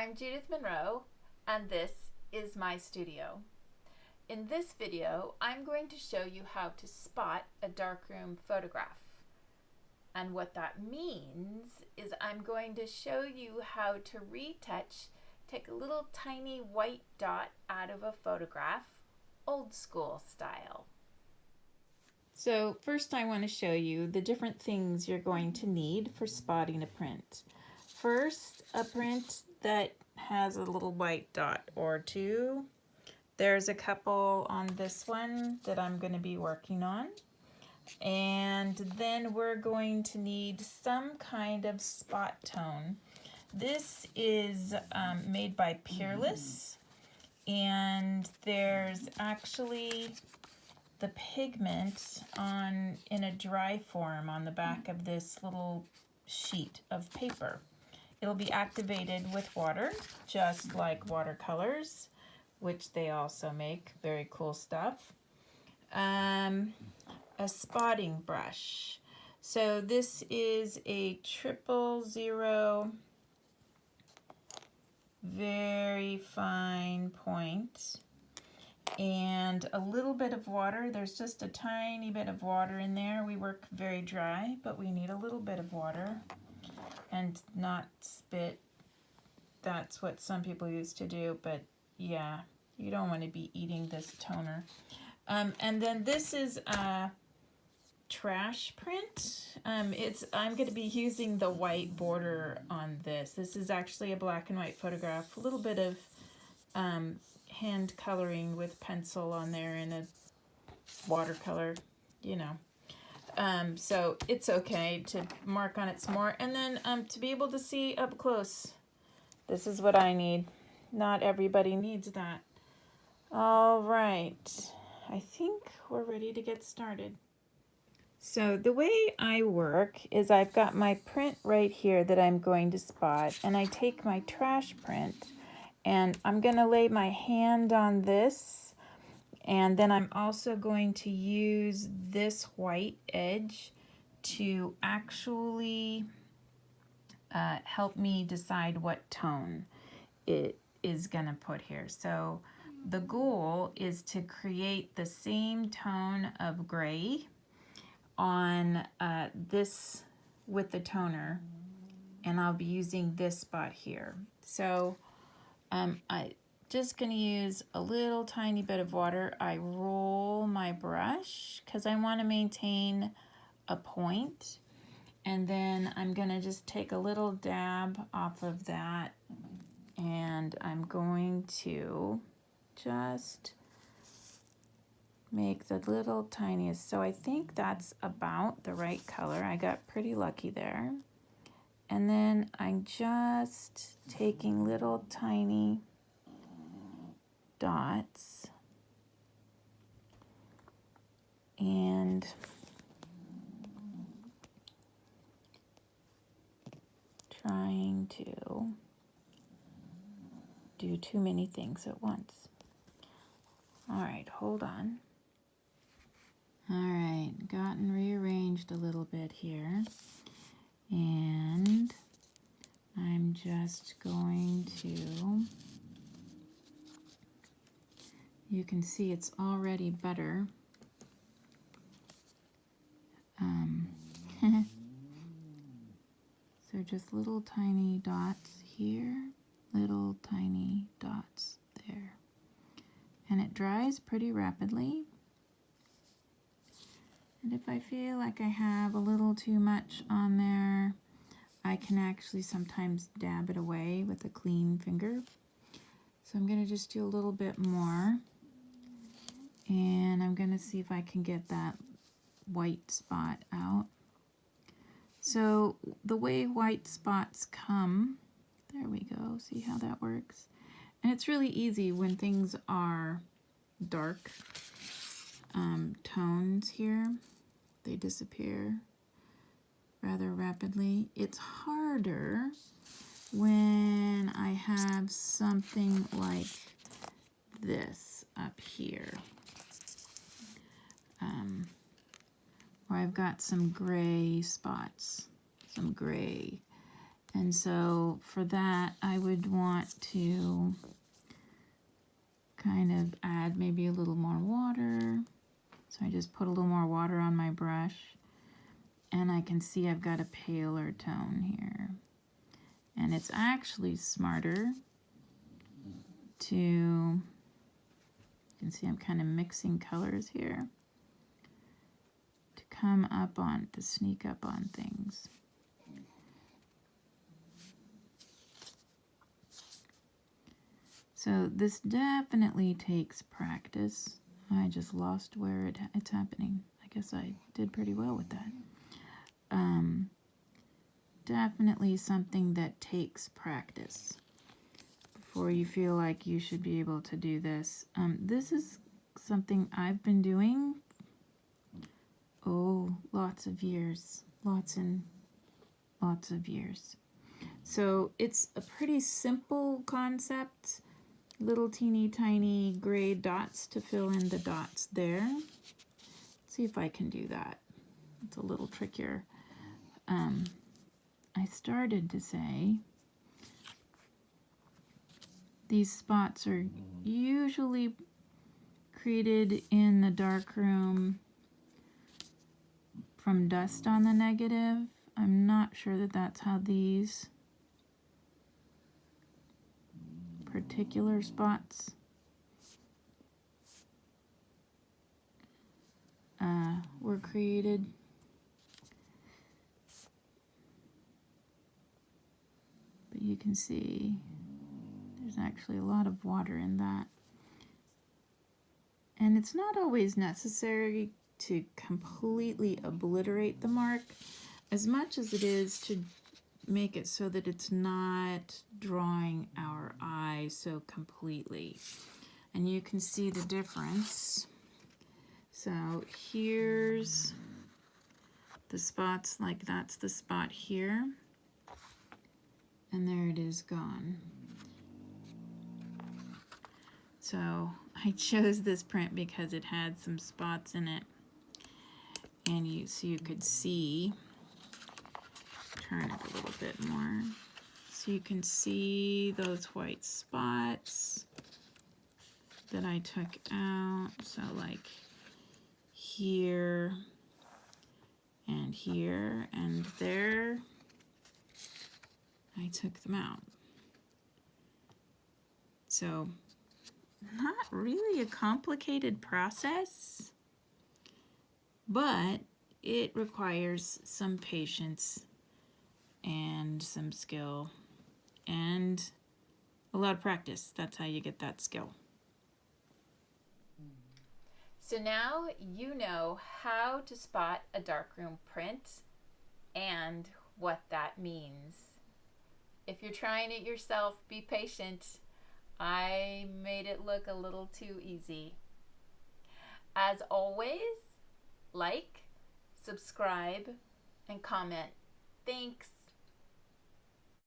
I'm Judith Monroe, and this is my studio. In this video, I'm going to show you how to spot a darkroom photograph. And what that means is I'm going to show you how to retouch, take a little tiny white dot out of a photograph, old school style. So first I want to show you the different things you're going to need for spotting a print. First, a print that has a little white dot or two. There's a couple on this one that I'm going to be working on. And then we're going to need some kind of spot tone. This is made by Peerless, and there's actually the pigment in a dry form on the back of this little sheet of paper. It'll be activated with water, just like watercolors, which they also make. Very cool stuff. A spotting brush. So this is a 000, very fine point. And a little bit of water. There's just a tiny bit of water in there. We work very dry, but we need a little bit of water. And not spit. That's what some people used to do, but yeah, you don't want to be eating this toner. And then this is a trash print. I'm going to be using the white border on this. This is actually a black and white photograph. A little bit of hand coloring with pencil on there and a watercolor, you know. So it's okay to mark on it some more. And then to be able to see up close, this is what I need. Not everybody needs that. All right, I think we're ready to get started. So the way I work is I've got my print right here that I'm going to spot, and I take my trash print and I'm going to lay my hand on this. And then I'm also going to use this white edge to actually help me decide what tone it is going to put here. So the goal is to create the same tone of gray on this with the toner, and I'll be using this spot here. So I just going to use a little tiny bit of water. I roll my brush because I want to maintain a point. And then I'm going to just take a little dab off of that. And I'm going to just make the little tiniest. So I think that's about the right color. I got pretty lucky there. And then I'm just taking little tiny dots and trying to do too many things at once. All right, hold on. All right, gotten rearranged a little bit here, and I'm just going to, you can see it's already better. So just little tiny dots here, little tiny dots there. And it dries pretty rapidly. And if I feel like I have a little too much on there, I can actually sometimes dab it away with a clean finger. So I'm going to just do a little bit more. And I'm going to see if I can get that white spot out. So the way white spots come, there we go, see how that works? And it's really easy when things are dark tones here. They disappear rather rapidly. It's harder when I have something like this up here. Where I've got some gray spots, some gray. And so for that, I would want to kind of add maybe a little more water. So I just put a little more water on my brush, and I can see I've got a paler tone here. And it's actually smarter to, you can see I'm kind of mixing colors here, to come up on, to sneak up on things. So this definitely takes practice. I just lost where it's happening. I guess I did pretty well with that. Definitely something that takes practice before you feel like you should be able to do this. This is something I've been doing, lots of years, lots and lots of years. So it's a pretty simple concept. Little teeny tiny gray dots to fill in the dots there. Let's see if I can do that. It's a little trickier. I started to say these spots are usually created in the darkroom from dust on the negative. I'm not sure that that's how these particular spots were created. But you can see there's actually a lot of water in that. And it's not always necessary to completely obliterate the mark as much as it is to make it so that it's not drawing our eye so completely. And you can see the difference. So here's the spots, like that's the spot here. And there it is gone. So I chose this print because it had some spots in it. And so you could see, turn it a little bit more. So you can see those white spots that I took out. So like here and there, I took them out. So not really a complicated process, but it requires some patience and some skill and a lot of practice. That's how you get that skill. So now you know how to spot a darkroom print and what that means. If you're trying it yourself, be patient. I made it look a little too easy. As always, like, subscribe, and comment. Thanks.